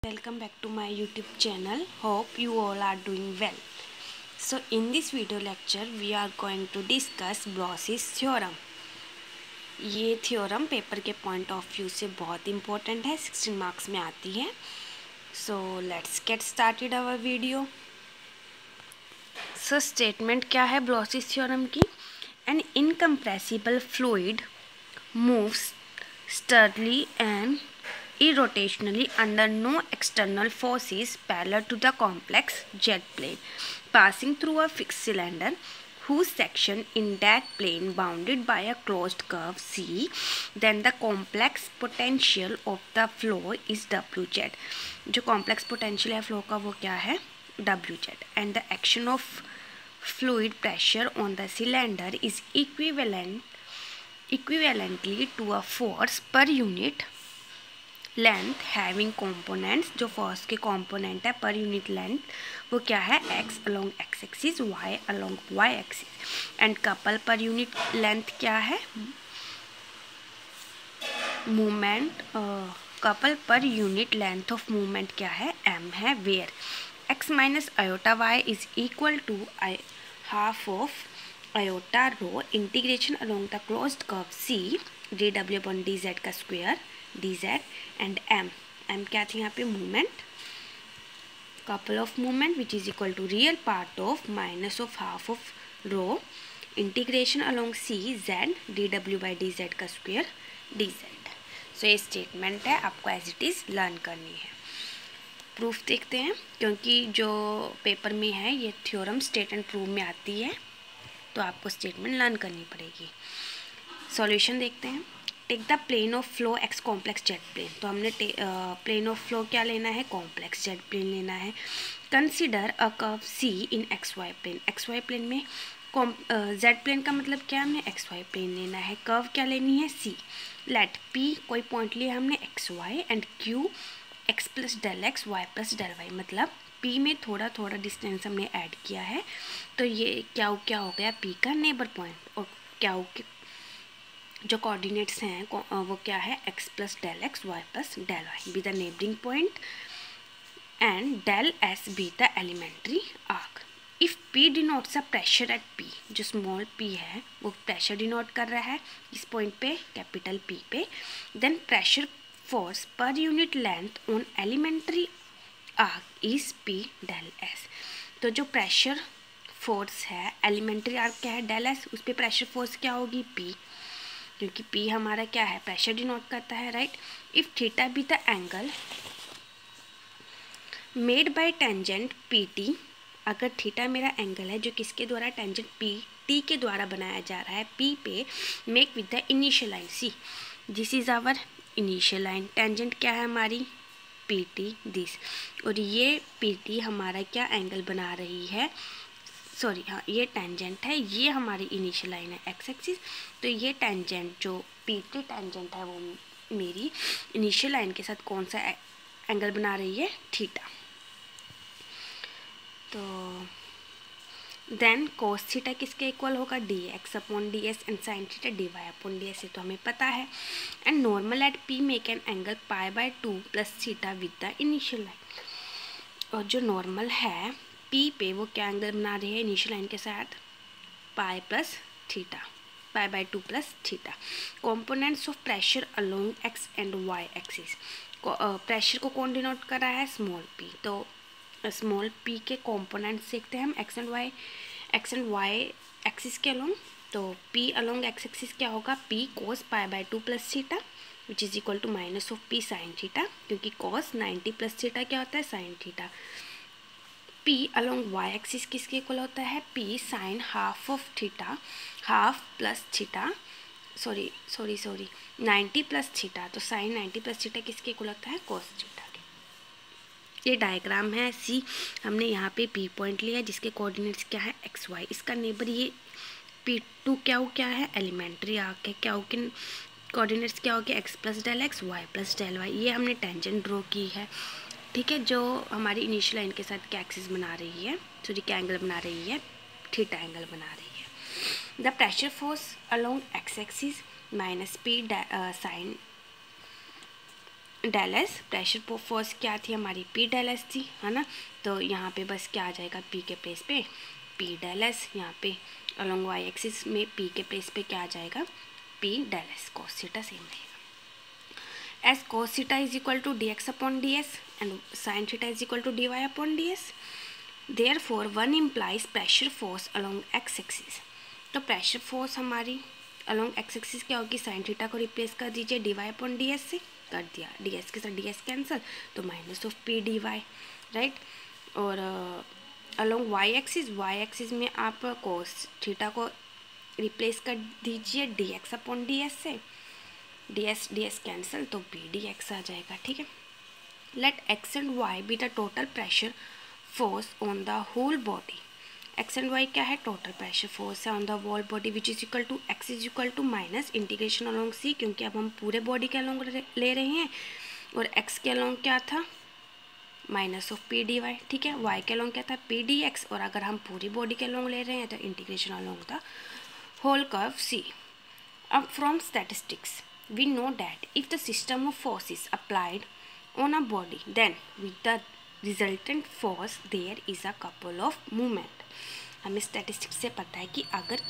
Welcome back to my YouTube channel. Hope you all are doing well. So in this video lecture we are going to discuss Bloch's theorem. ये theorem paper के point of view से बहुत important है, 16 marks में आती है. So let's get started our video. So statement क्या है ब्लॉसिस थ्योरम की? An incompressible fluid moves sturdily and irrotationally under no external forces parallel to the complex jet plane, passing through a fixed cylinder whose section in that plane bounded by a closed curve C. Then the complex potential of the flow is Wz. जो complex potential है flow का वो क्या है? Wz. And the action of fluid pressure on the cylinder is equivalently to a force per unit length having components. जो force के component है per unit length वो क्या है? x along x axis, y along y axis. and couple per unit length क्या है? movement couple per unit length of movement क्या है? m है. where x minus iota y is equal to half of iota rho integration along the closed curve C dw upon dz का square dz and m क्या थी यहाँ पे? Movement, couple of movement which is equal to real part of minus of half of rho integration along C z dw by dz का square dz. सो ये statement है, आपको as it is learn करनी है. प्रूफ देखते हैं, क्योंकि जो पेपर में है ये थ्योरम स्टेट एंड प्रूव में आती है, तो आपको स्टेटमेंट लर्न करनी पड़ेगी. सॉल्यूशन देखते हैं. Take the plane of flow x complex z plane. तो हमने प्लेन ऑफ फ्लो क्या लेना है? कॉम्प्लेक्स जेट प्लेन लेना है. Consider a curve C in x y plane. X y plane में जेड प्लेन का मतलब क्या? हमने एक्स वाई प्लेन लेना है. कर्व क्या लेनी है? सी. लेट पी कोई पॉइंट लिया हमने x y and Q x plus del x y plus del y. मतलब P में थोड़ा थोड़ा डिस्टेंस हमने ऐड किया है, तो ये क्या हो गया? P का नेबर पॉइंट. और क्या के जो कोऑर्डिनेट्स हैं वो क्या है? x plus del x y plus del y be the neighbouring point and del s be the elementary arc. If P denotes a pressure at P, जो स्मॉल p है वो प्रेशर डिनोट कर रहा है इस पॉइंट पे, capital P पे, then pressure force per unit length on elementary arc is P del S. तो जो प्रेशर फोर्स है एलिमेंट्री आर्क क्या है? Del S. उस पर प्रेशर फोर्स क्या होगी? P, क्योंकि P हमारा क्या है? प्रेशर डिनोट करता है, right. If theta be the angle made by tangent PT, अगर थीटा मेरा एंगल है जो किसके द्वारा? टेंजेंट PT के द्वारा बनाया जा रहा है P पे, make with the initial line. See this is our initial line. Tangent क्या है हमारी? PT this. और ये PT हमारा क्या एंगल बना रही है? सॉरी हाँ, ये टेंजेंट है, ये हमारी इनिशियल लाइन है एक्स एक्सिस. तो ये टेंजेंट जो PT टेंजेंट है वो मेरी इनिशियल लाइन के साथ कौन सा एंगल बना रही है? थीटा. तो देन कोस थीटा किसके इक्वल होगा? dx upon ds and sine theta dy upon ds. ये तो हमें पता है. And normal at P make an angle pi by 2 plus theta with the initial line. और जो नॉर्मल है P पे वो क्या एंगल बना रही है इनिशियल लाइन के साथ? Pi plus theta, pi by 2 plus theta. Components of pressure along x and y axis. Pressure को कौन डिनोट कर रहा है? Small p. तो स्मॉल p के कॉम्पोनेंट्स देखते हैं हम एक्स एंड वाई एक्सिस के अलोंग. तो p अलोंग एक्स एक्सिस क्या होगा? p cos pi by 2 plus theta which is equal to minus of p sine theta, क्योंकि cos 90 प्लस थीटा क्या होता है? Sine theta. p along y axis किसके equal होता है? p sine half of theta, half plus theta, sorry 90 plus theta. तो sine 90 plus theta किसके equal होता है? cos theta. ये डायग्राम है. सी हमने यहाँ पे P पॉइंट लिया जिसके कोऑर्डिनेट्स क्या है? X Y. इसका नेबर ये P2 क्या है? एलिमेंट्री आर्क है. क्या के कोऑर्डिनेट्स क्या हो गया? X plus del x y plus del y. ये हमने टेंजेंट ड्रॉ की है, ठीक है, जो हमारी इनिशियल लाइन के साथ क्या एक्सिस बना रही है? सॉरी क्या एंगल बना रही है? थीटा एंगल बना रही है. The pressure force along x axis minus P sine del s, pressure force क्या थी हमारी, पी डेल एस थी, है ना। तो यहाँ पे बस क्या आ जाएगा, पी के प्लेस पे पी डेल एस, यहाँ पे अलोंग वाई एक्सिस में पी के प्लेस पे क्या आ जाएगा, p del s. Cos theta same रहेगा, s cos theta is equal to d x upon d s and sine theta is equal to d y upon d s. Therefore one implies pressure force along x axis. तो pressure force हमारी along x axis क्या होगी, sine theta को replace कर दीजिए d y upon d s से, कर दिया, डी एस के साथ डी एस कैंसिल, तो minus of p d y, right. और अलोंग वाई एक्सिस में आप कोस थीटा को रिप्लेस कर दीजिए d x upon d s से, डी एस कैंसिल, तो पी डी एक्स आ जाएगा, ठीक है। Let x and y be the total pressure force on the whole body. X and y क्या है, टोटल प्रेशर फोर्स है on the whole body, which is equal to x is equal to minus integration along C, क्योंकि अब हम पूरे body के along ले रहे हैं, और एक्स के अलोंग क्या था, minus of p d y, ठीक है। वाई के अलोंग क्या था, पी डी एक्स, और अगर हम पूरी बॉडी के अलोंग ले रहे हैं तो integration along the whole curve C. अब from statistics we know that if the system of force is applied on a body, then with the resultant force there is a couple of movement। हमें statistics से पता है कि अगर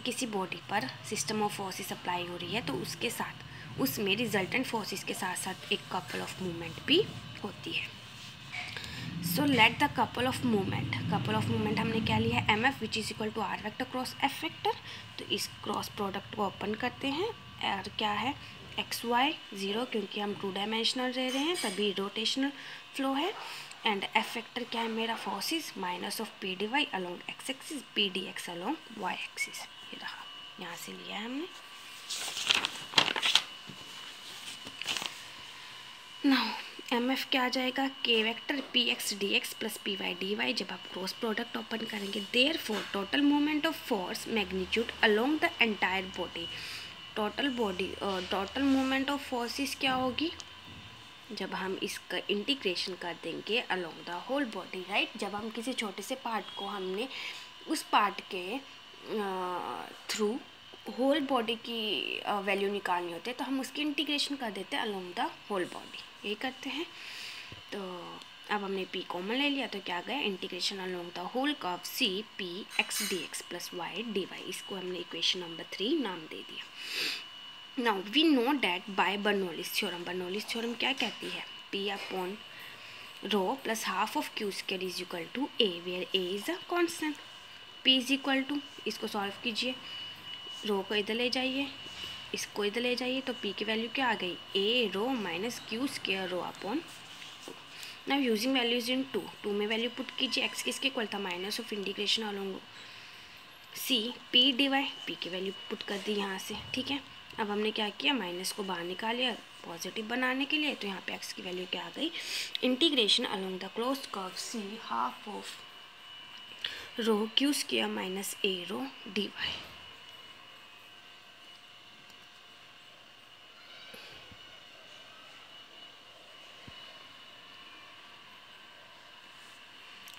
किसी body पर system of forces apply हो रही है तो उसके साथ उसमें रिजल्टेंट फोर्सेस के साथ साथ एक कपल ऑफ मूवमेंट भी होती है। So let the couple of movement हमने क्या लिया है, M F which is equal to r vector cross F vector. तो इस क्रॉस प्रोडक्ट को ओपन करते हैं, और क्या है, एक्स वाई जीरो, क्योंकि हम 2 डायमेंशनल रह रहे हैं तभी रोटेशनल फ्लो है, एंड एफ वेक्टर क्या है मेरा, forces minus of p d y along x axis, p d x along y axis, ये रहा, यहाँ से लिया है हमने। नाउ एम एफ क्या आ जाएगा, k vector p x d x plus p y d y, जब आप क्रॉस प्रोडक्ट ओपन करेंगे, therefore total movement of force magnitude along the entire body. Total movement of forces क्या होगी, जब हम इसका इंटीग्रेशन कर देंगे along the whole body, right. जब हम किसी छोटे से पार्ट को हमने उस पार्ट के थ्रू होल बॉडी की वैल्यू निकालनी होती है तो हम उसकी इंटीग्रेशन कर देते हैं अलोंग द होल बॉडी, यही करते हैं। तो अब हमने p कॉमन ले लिया तो क्या गया, integration along the whole curve C p x d x plus y d y, इसको हमने इक्वेशन नंबर 3 नाम दे दिया। Now we know that by Bernoulli's theorem क्या कहती है, p upon rho plus half of q square is equal to a, where a is a constant. p is equal to, इसको solve कीजिए, rho को इधर ले जाइए, इसको इधर ले जाइए, तो p की वैल्यू क्या आ गई, a rho minus q square rho upon. Now using values in 2 में वैल्यू पुट कीजिए, एक्स किसके इक्वल था, minus of integration along C p d y, p की वैल्यू पुट कर दी यहाँ से, ठीक है। अब हमने क्या किया, माइनस को बाहर निकाल लिया पॉजिटिव बनाने के लिए, तो यहाँ पे एक्स की वैल्यू क्या आ गई, integration along the closed curve C half of rho q square minus a rho d y.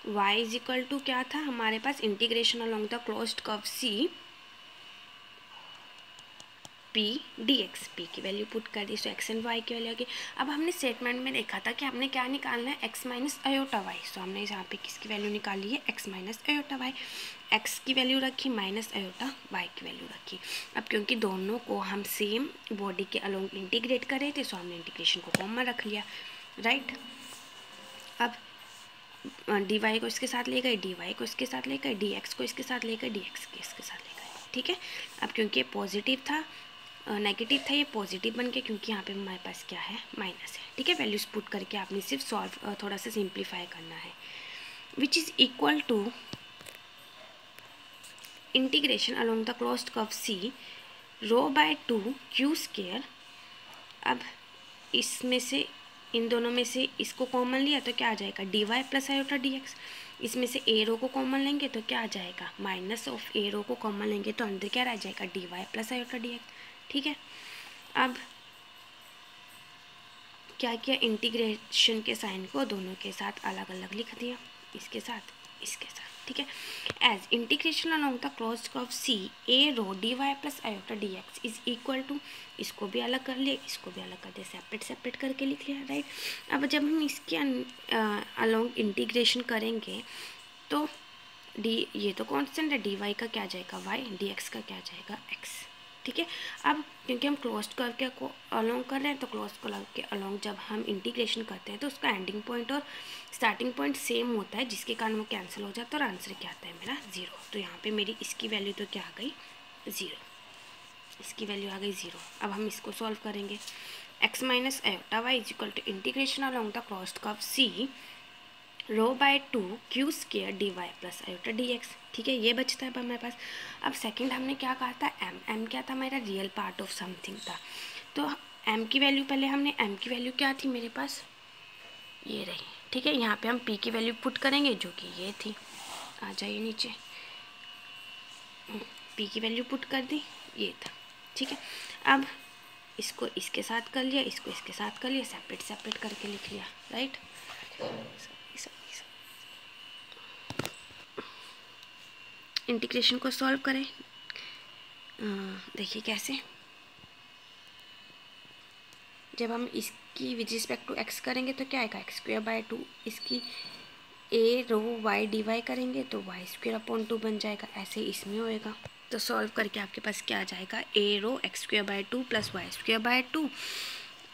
y is equal to क्या था हमारे पास, integration along the closed curve C p d x, p की value put कर दी, so x and y की value आ गई। अब हमने स्टेटमेंट में देखा था कि हमने क्या निकालना है, x minus iota y, so हमने यहाँ पे किसकी वैल्यू निकाली है, x minus iota y, x की वैल्यू रखी माइनस अयोटा वाई की वैल्यू रखी। अब क्योंकि दोनों को हम सेम बॉडी के अलोंग इंटीग्रेट कर रहे थे, सो हमने इंटीग्रेशन को कॉमन रख लिया, राइट। अब डी वाई को इसके साथ ले गए, डी वाई को इसके साथ ले गए, डी एक्स को इसके साथ ले गए, डी एक्स के इसके साथ ले गए, ठीक है। अब क्योंकि ये पॉजिटिव था, नेगेटिव था, ये पॉजिटिव बन के, क्योंकि यहाँ पे हमारे पास क्या है, माइनस है, ठीक है। वैल्यूज पुट करके आपने सिर्फ सॉल्व थोड़ा सा सिंप्लीफाई करना है, which is equal to integration along the closed curve C rho by 2 q square. अब इसमें से इन दोनों में से इसको कॉमन लिया तो क्या आ जाएगा, d y plus iota d x. इसमें से ए रो को कॉमन लेंगे तो क्या आ जाएगा, माइनस ऑफ ए रो को कॉमन लेंगे तो अंदर क्या रह जाएगा, d y plus iota d x, ठीक है। अब क्या किया, इंटीग्रेशन के साइन को दोनों के साथ अलग अलग लिख दिया, इसके साथ इसके साथ, ठीक है। As integration along the closed curve C a rho d y plus iota d x is equal to, इसको भी अलग कर लिए, इसको भी अलग कर दिया, सेपरेट सेपरेट करके लिख लिया, राइट। अब जब हम इसके अलोंग इंटीग्रेशन करेंगे तो डी, ये तो कांस्टेंट है, डी वाई का क्या जाएगा वाई, डी एक्स का क्या जाएगा एक्स, ठीक है। अब क्योंकि हम क्लोज्ड कर्व के को अलोंग कर रहे हैं तो क्लोज्ड कर्व के अलोंग जब हम इंटीग्रेशन करते हैं तो उसका एंडिंग पॉइंट और स्टार्टिंग पॉइंट सेम होता है, जिसके कारण वो कैंसिल हो जाता है और आंसर क्या आता है मेरा 0। तो यहाँ पे मेरी इसकी वैल्यू तो क्या आ गई 0, इसकी वैल्यू आ गई 0। अब हम इसको सॉल्व करेंगे, x minus iota y is equal to integration along the closed curve C rho by 2 q square d y plus iota d x, ठीक है। ये बचता है अब हमारे पास। अब सेकंड हमने क्या कहा था, m क्या था मेरा, रियल पार्ट ऑफ समथिंग था। तो m की वैल्यू पहले हमने, m की वैल्यू क्या थी मेरे पास, ये रही, ठीक है। यहाँ पे हम p की वैल्यू पुट करेंगे जो कि ये थी, आ जाइए नीचे, p की वैल्यू पुट कर दी, ये था, ठीक है। अब इसको इसके साथ कर लिया, इसको इसके साथ कर लिया, सेपरेट सेपरेट करके लिख लिया, राइट। इंटीग्रेशन को सॉल्व करें, देखिए कैसे, जब हम इसकी विद रिस्पेक्ट टू एक्स करेंगे तो क्या आएगा एक्स स्क्वायर बाय 2, इसकी ए रो वाई डी वाई करेंगे तो वाई स्क्वायर अपॉन 2 बन जाएगा, ऐसे इसमें होएगा। तो सॉल्व करके आपके पास क्या आ जाएगा, a rho x square by 2 plus y square by 2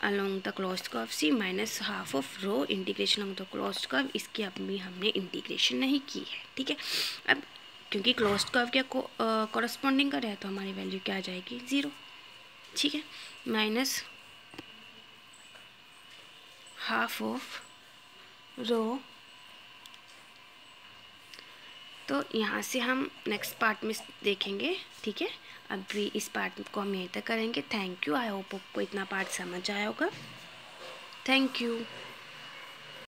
along the closed curve C minus half of rho integration along the closed curve, इसकी अभी हमने इंटीग्रेशन नहीं की है, ठीक है। अब क्योंकि क्लोज्ड कर्व के कॉरस्पॉन्डिंग कर रहा है तो हमारी वैल्यू क्या आ जाएगी 0, ठीक है, माइनस हाफ ऑफ रो। तो यहाँ से हम नेक्स्ट पार्ट में देखेंगे, ठीक है। अभी इस पार्ट को हम यहीं तक करेंगे। थैंक यू, आई होप आपको इतना पार्ट समझ आया होगा। Thank you.